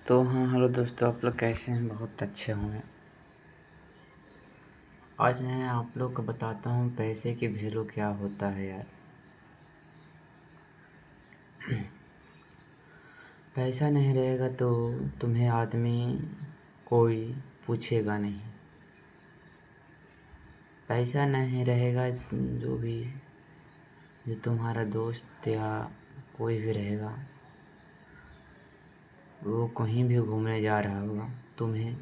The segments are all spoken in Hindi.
तो हाँ, हेलो दोस्तों, आप लोग कैसे हैं? बहुत अच्छे होंगे। आज मैं आप लोग को बताता हूँ पैसे की वैल्यू क्या होता है यार। पैसा नहीं रहेगा तो तुम्हें आदमी कोई पूछेगा नहीं। पैसा नहीं रहेगा जो तुम्हारा दोस्त या कोई भी रहेगा, वो कहीं भी घूमने जा रहा होगा, तुम्हें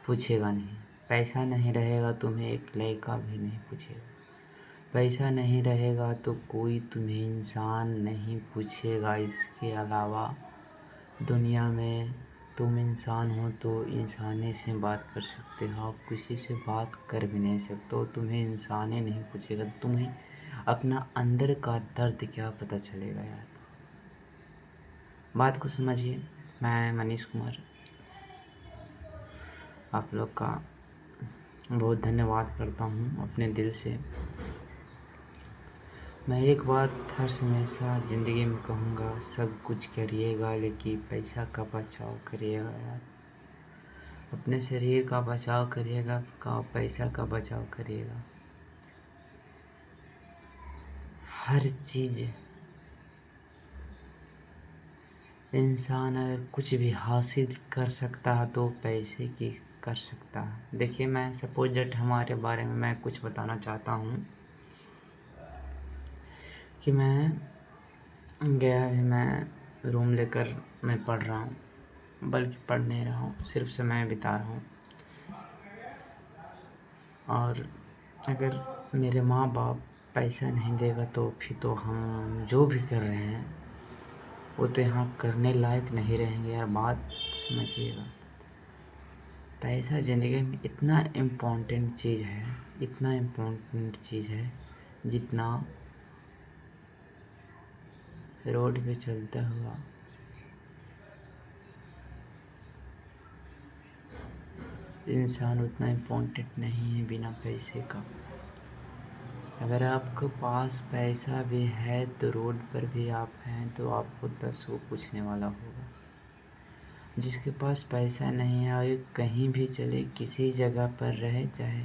पूछेगा नहीं। पैसा नहीं रहेगा तुम्हें एक लड़का भी नहीं पूछेगा। पैसा नहीं रहेगा तो कोई तुम्हें इंसान नहीं पूछेगा। इसके अलावा दुनिया में तुम इंसान हो तो इंसानी से बात कर सकते हो, आप किसी से बात कर भी नहीं सकते हो, तुम्हें इंसानी नहीं पूछेगा। तुम्हें अपना अंदर का दर्द क्या पता चलेगा यार। बात को समझिए। मैं मनीष कुमार आप लोग का बहुत धन्यवाद करता हूँ अपने दिल से। मैं एक बात हर हमेशा ज़िंदगी में कहूँगा, सब कुछ करिएगा लेकिन पैसा का बचाव करिएगा यार। अपने शरीर का बचाव करिएगा, का पैसा का बचाव करिएगा। हर चीज़ इंसान अगर कुछ भी हासिल कर सकता है तो पैसे की कर सकता है। देखिए, मैं सपोज दैट हमारे बारे में मैं कुछ बताना चाहता हूँ कि मैं रूम लेकर मैं पढ़ रहा हूँ, बल्कि पढ़ नहीं रहा हूँ, सिर्फ समय बिता रहा हूँ। और अगर मेरे माँ बाप पैसा नहीं देगा तो फिर तो हम जो भी कर रहे हैं वो तो यहाँ करने लायक नहीं रहेंगे यार। बात समझिएगा। पैसा ज़िंदगी में इतना इम्पोर्टेंट चीज़ है, इतना इम्पोर्टेंट चीज़ है जितना रोड पे चलता हुआ इंसान उतना इम्पोर्टेंट नहीं है बिना पैसे का। अगर आपके पास पैसा भी है तो रोड पर भी आप हैं तो आपको 10 को पूछने वाला होगा। जिसके पास पैसा नहीं है और ये कहीं भी चले, किसी जगह पर रहे, चाहे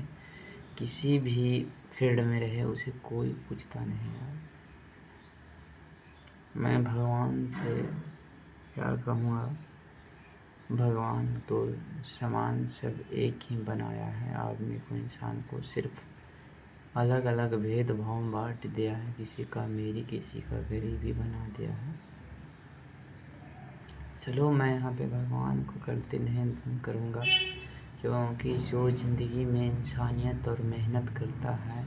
किसी भी फील्ड में रहे, उसे कोई पूछता नहीं है। मैं भगवान से क्या कहूँगा, भगवान तो समान सब एक ही बनाया है। आदमी को, इंसान को सिर्फ अलग अलग भेदभाव बांट दिया है। किसी का अमीरी, किसी का गरीबी बना दिया है। चलो, मैं यहाँ पे भगवान को गलती नहीं करूँगा, क्योंकि जो ज़िंदगी में इंसानियत और मेहनत करता है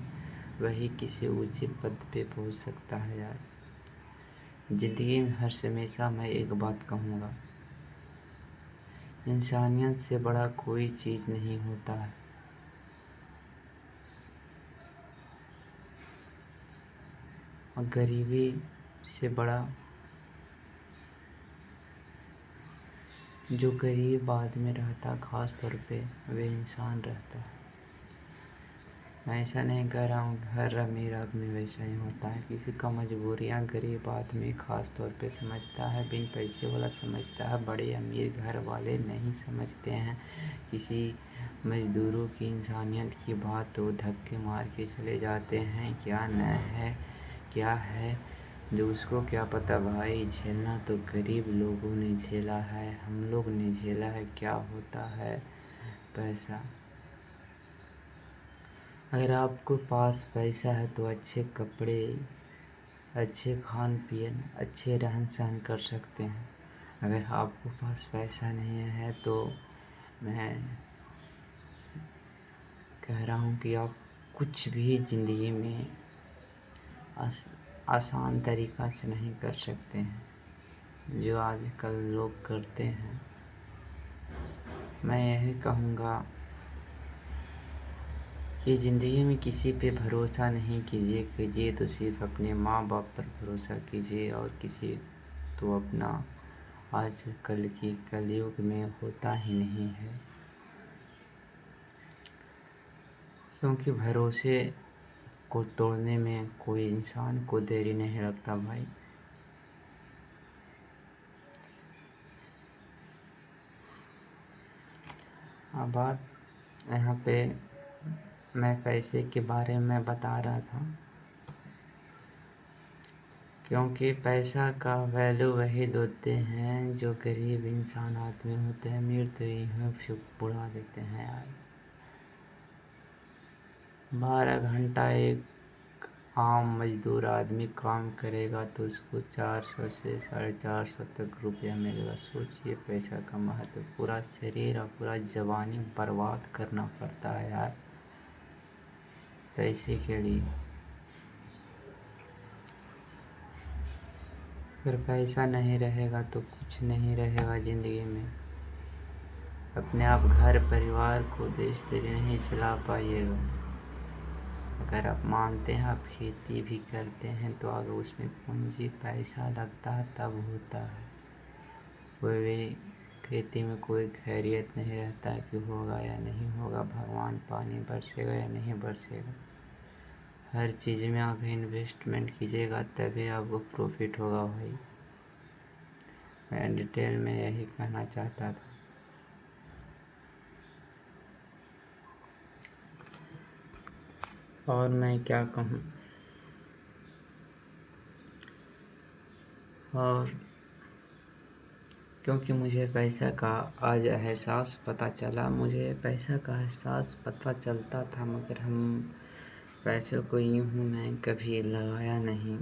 वही किसी ऊंचे पद पे पहुँच सकता है यार। ज़िंदगी में हर हमेशा मैं एक बात कहूँगा, इंसानियत से बड़ा कोई चीज़ नहीं होता है। और गरीबी से बड़ा, जो गरीब आदमी रहता खास तौर पे, वे इंसान रहता है। मैं ऐसा नहीं कह रहा हूँ हर अमीर आदमी वैसा ही होता है। किसी का मजबूरियाँ गरीब आदमी खास तौर पे समझता है, बिन पैसे वाला समझता है, बड़े अमीर घर वाले नहीं समझते हैं। किसी मज़दूरों की इंसानियत की बात तो धक्के मार के चले जाते हैं। क्या न है, क्या है, जो उसको क्या पता भाई। झेलना तो गरीब लोगों ने झेला है, हम लोग ने झेला है क्या होता है पैसा। अगर आपको पास पैसा है तो अच्छे कपड़े, अच्छे खान पीन, अच्छे रहन सहन कर सकते हैं। अगर आपको पास पैसा नहीं है तो मैं कह रहा हूँ कि आप कुछ भी ज़िंदगी में आसान तरीक़ा से नहीं कर सकते हैं जो आजकल लोग करते हैं। मैं यही कहूँगा कि ज़िंदगी में किसी पे भरोसा नहीं कीजिए तो सिर्फ अपने माँ बाप पर भरोसा कीजिए, और किसी तो अपना आजकल की कलयुग में होता ही नहीं है। क्योंकि भरोसे को तोड़ने में कोई इंसान को देरी नहीं लगता भाई। अब बात यहाँ पे मैं पैसे के बारे में बता रहा था, क्योंकि पैसा का वैल्यू वही देते हैं जो गरीब इंसान आदमी होते हैं। अमीर तो यूँ बुढ़ा देते हैं यार। 12 घंटा एक आम मजदूर आदमी काम करेगा तो उसको 400 से 450 तक रुपया मिलेगा। सोचिए पैसा का महत्व। पूरा शरीर और पूरा जवानी बर्बाद करना पड़ता है यार पैसे के लिए। अगर पैसा नहीं रहेगा तो कुछ नहीं रहेगा ज़िंदगी में। अपने आप घर परिवार को बेचते नहीं चला पाइएगा। अगर आप मानते हैं आप खेती भी करते हैं तो अगर उसमें पूंजी पैसा लगता है तब होता है। कोई भी खेती में कोई खैरियत नहीं रहता है कि होगा या नहीं होगा, भगवान पानी बरसेगा या नहीं बरसेगा। हर चीज़ में अगर इन्वेस्टमेंट कीजिएगा तभी आपको प्रॉफिट होगा भाई। मैं डिटेल में यही कहना चाहता था। और मैं क्या कहूँ। और क्योंकि मुझे पैसा का आज एहसास पता चला। मुझे पैसा का एहसास पता चलता था मगर हम पैसों को यूँ मैं कभी लगाया नहीं।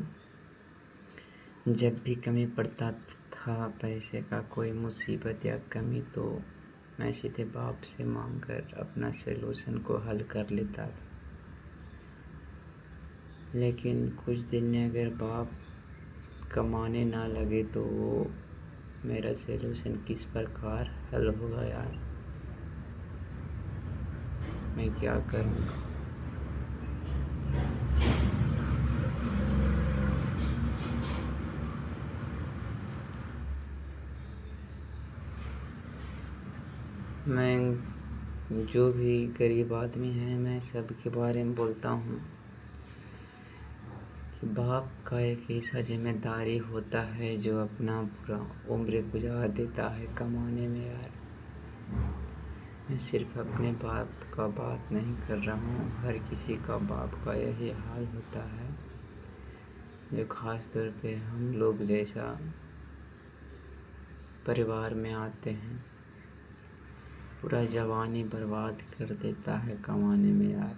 जब भी कमी पड़ता था पैसे का, कोई मुसीबत या कमी, तो मैं सीधे बाप से मांग कर अपना सलूशन को हल कर लेता था। लेकिन कुछ दिन में अगर बाप कमाने ना लगे तो वो मेरा सलूशन किस प्रकार हल होगा यार। मैं क्या करूँगा। मैं जो भी गरीब आदमी हैं मैं सबके बारे में बोलता हूँ कि बाप का एक ऐसा जिम्मेदारी होता है जो अपना पूरा उम्र गुजार देता है कमाने में यार। मैं सिर्फ अपने बाप का बात नहीं कर रहा हूँ, हर किसी का बाप का यही हाल होता है जो ख़ास तौर पे हम लोग जैसा परिवार में आते हैं। पूरा जवानी बर्बाद कर देता है कमाने में यार।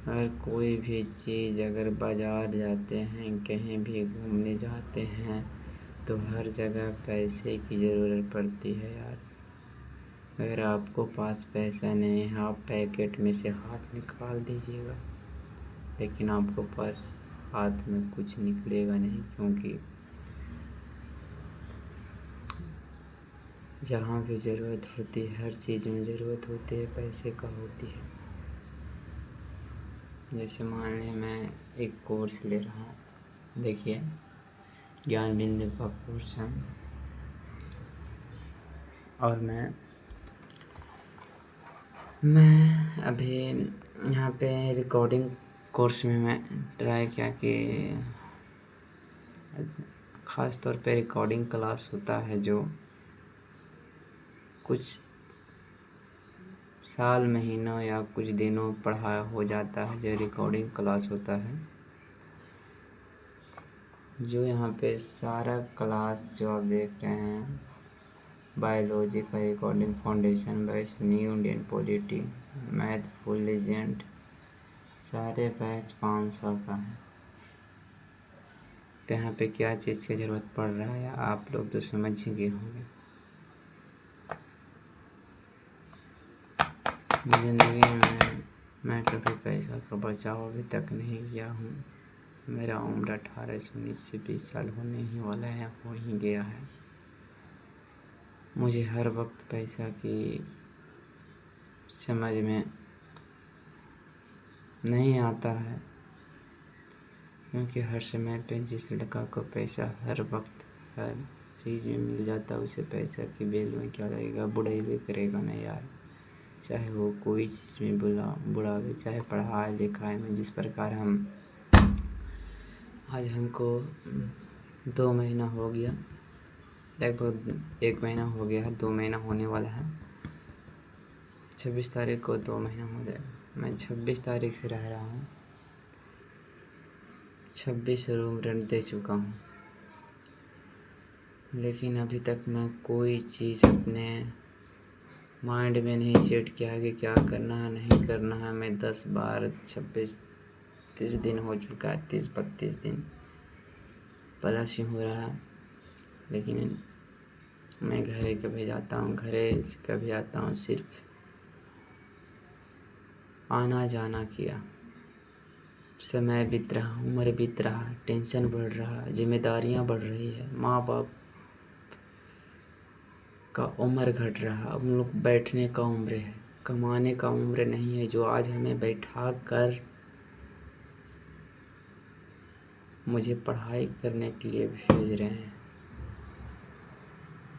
अगर कोई भी चीज़, अगर बाज़ार जाते हैं, कहीं भी घूमने जाते हैं तो हर जगह पैसे की ज़रूरत पड़ती है यार। अगर आपको पास पैसा नहीं है आप पैकेट में से हाथ निकाल दीजिएगा, लेकिन आपको पास हाथ में कुछ निकलेगा नहीं, क्योंकि जहाँ भी ज़रूरत होती है, हर चीज़ में ज़रूरत होती है पैसे का होती है। जैसे मान लें मैं एक कोर्स ले रहा हूँ, देखिए ज्ञान बिंदु का कोर्स है, और मैं अभी यहाँ पे रिकॉर्डिंग कोर्स में मैं ट्राई किया कि ख़ास तौर पे रिकॉर्डिंग क्लास होता है जो कुछ साल, महीनों या कुछ दिनों पढ़ाया हो जाता है, जो रिकॉर्डिंग क्लास होता है। जो यहाँ पे सारा क्लास जो आप देख रहे हैं, बायोलॉजी का recording, foundation batch, new Indian polity, math full legend, सारे बैच 500 का है। तो यहाँ पे क्या चीज़ की ज़रूरत पड़ रहा है आप लोग तो समझ ही गए होंगे। ज़िंदगी में मैं कभी पैसा का बचाव अभी तक नहीं किया हूँ। मेरा उम्र 18 से 19 से 20 साल होने ही वाला है, हो ही गया है। मुझे हर वक्त पैसा की समझ में नहीं आता है, क्योंकि हर समय पे जिस लड़का को पैसा हर वक्त हर चीज़ में मिल जाता है उसे पैसा की वैल्यू में क्या लगेगा, बुढ़ाई भी करेगा ना यार। चाहे वो कोई चीज़ में बुढ़ा भी, चाहे पढ़ाई लिखाई में। जिस प्रकार हम आज हमको 2 महीना हो गया, लगभग 1 महीना हो गया है, 2 महीना होने वाला है। 26 तारीख को 2 महीना हो जाएगा। मैं 26 तारीख से रह रहा हूँ, 26 रूम रेंट दे चुका हूँ, लेकिन अभी तक मैं कोई चीज़ अपने माइंड में नहीं सेट किया है कि क्या करना है नहीं करना है। मैं 10 12 26 30 दिन हो चुका है, 30 32 दिन प्लस ही हो रहा है, लेकिन मैं घरे कभी जाता हूँ, घरे से कभी आता हूँ, सिर्फ आना जाना किया। समय बीत रहा, उम्र बीत रहा, टेंशन बढ़ रहा, जिम्मेदारियाँ बढ़ रही है, माँ बाप का उम्र घट रहा। अब हम लोग बैठने का उम्र है, कमाने का उम्र नहीं है जो आज हमें बैठा कर मुझे पढ़ाई करने के लिए भेज रहे हैं।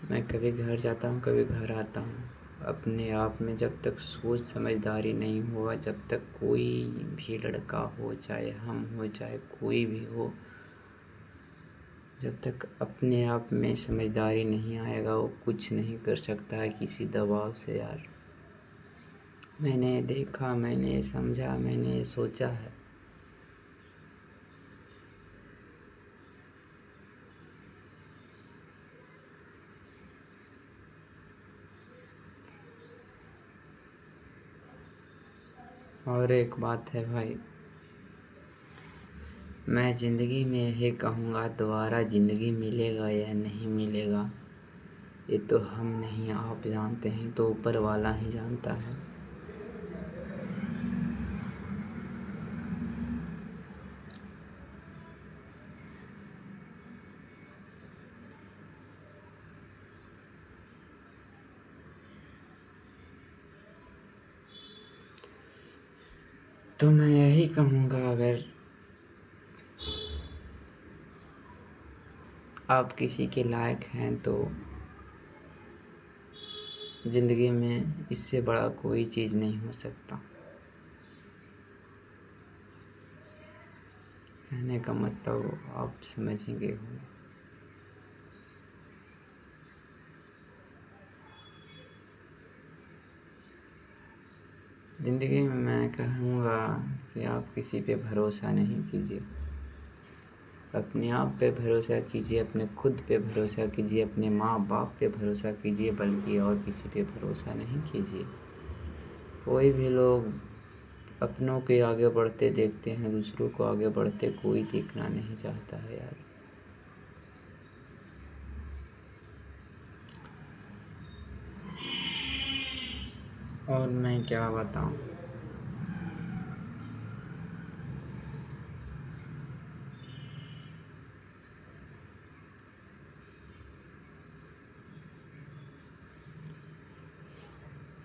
मैं कभी घर जाता हूँ, कभी घर आता हूँ। अपने आप में जब तक सोच समझदारी नहीं होगा, जब तक कोई भी लड़का हो, चाहे हम हो, चाहे कोई भी हो, जब तक अपने आप में समझदारी नहीं आएगा, वो कुछ नहीं कर सकता है किसी दबाव से। यार, मैंने देखा, मैंने समझा, मैंने सोचा है। और एक बात है भाई, मैं ज़िंदगी में यही कहूँगा, दोबारा ज़िंदगी मिलेगा या नहीं मिलेगा ये तो हम नहीं आप जानते हैं, तो ऊपर वाला ही जानता है। तो मैं यही कहूँगा, अगर आप किसी के लायक हैं तो ज़िंदगी में इससे बड़ा कोई चीज़ नहीं हो सकता। कहने का मतलब आप समझेंगे हो। ज़िंदगी में मैं कहूँगा कि आप किसी पे भरोसा नहीं कीजिए, अपने आप पे भरोसा कीजिए, अपने खुद पे भरोसा कीजिए, अपने माँ बाप पे भरोसा कीजिए, बल्कि और किसी पे भरोसा नहीं कीजिए। कोई भी लोग अपनों के आगे बढ़ते देखते हैं, दूसरों को आगे बढ़ते कोई देखना नहीं चाहता है यार। और मैं क्या बताऊँ।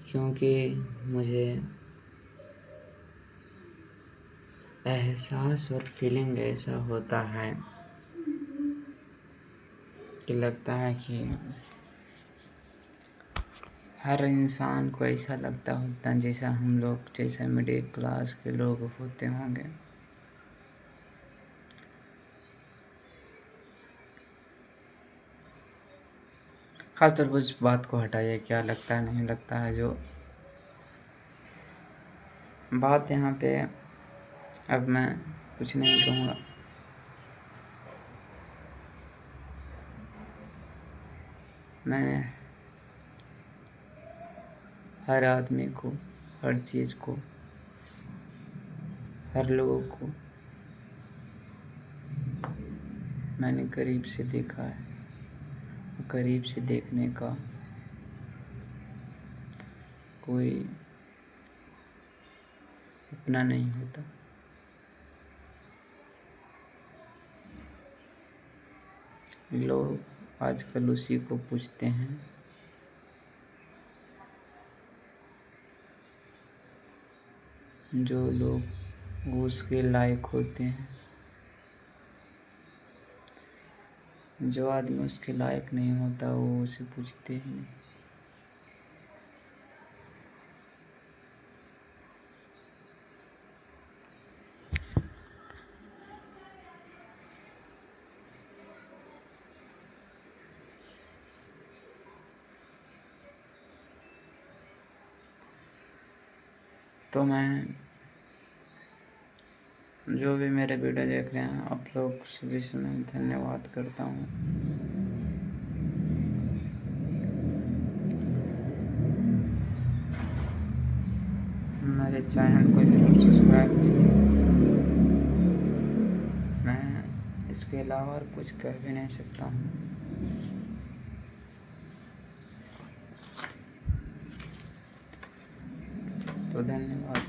क्योंकि मुझे एहसास और फीलिंग ऐसा होता है कि लगता है कि हर इंसान को ऐसा लगता होता है जैसा हम लोग, जैसा मिडिल क्लास के लोग होते होंगे। खासतौर पर उस बात को हटाइए, क्या लगता है नहीं लगता है, जो बात यहाँ पे अब मैं कुछ नहीं कहूँगा। मैंने हर आदमी को, हर चीज़ को, हर लोगों को मैंने करीब से देखा है। करीब से देखने का कोई अपना नहीं होता। लोग आजकल उसी को पूछते हैं जो लोग उसके लायक होते हैं। जो आदमी उसके लायक नहीं होता वो उसे पूछते ही नहीं। तो मैं जो भी मेरे वीडियो देख रहे हैं आप लोग सभी से मैं धन्यवाद करता हूँ। मेरे चैनल को जरूर सब्सक्राइब कीजिए। मैं इसके अलावा और कुछ कह भी नहीं सकता हूँ। तो धन्यवाद।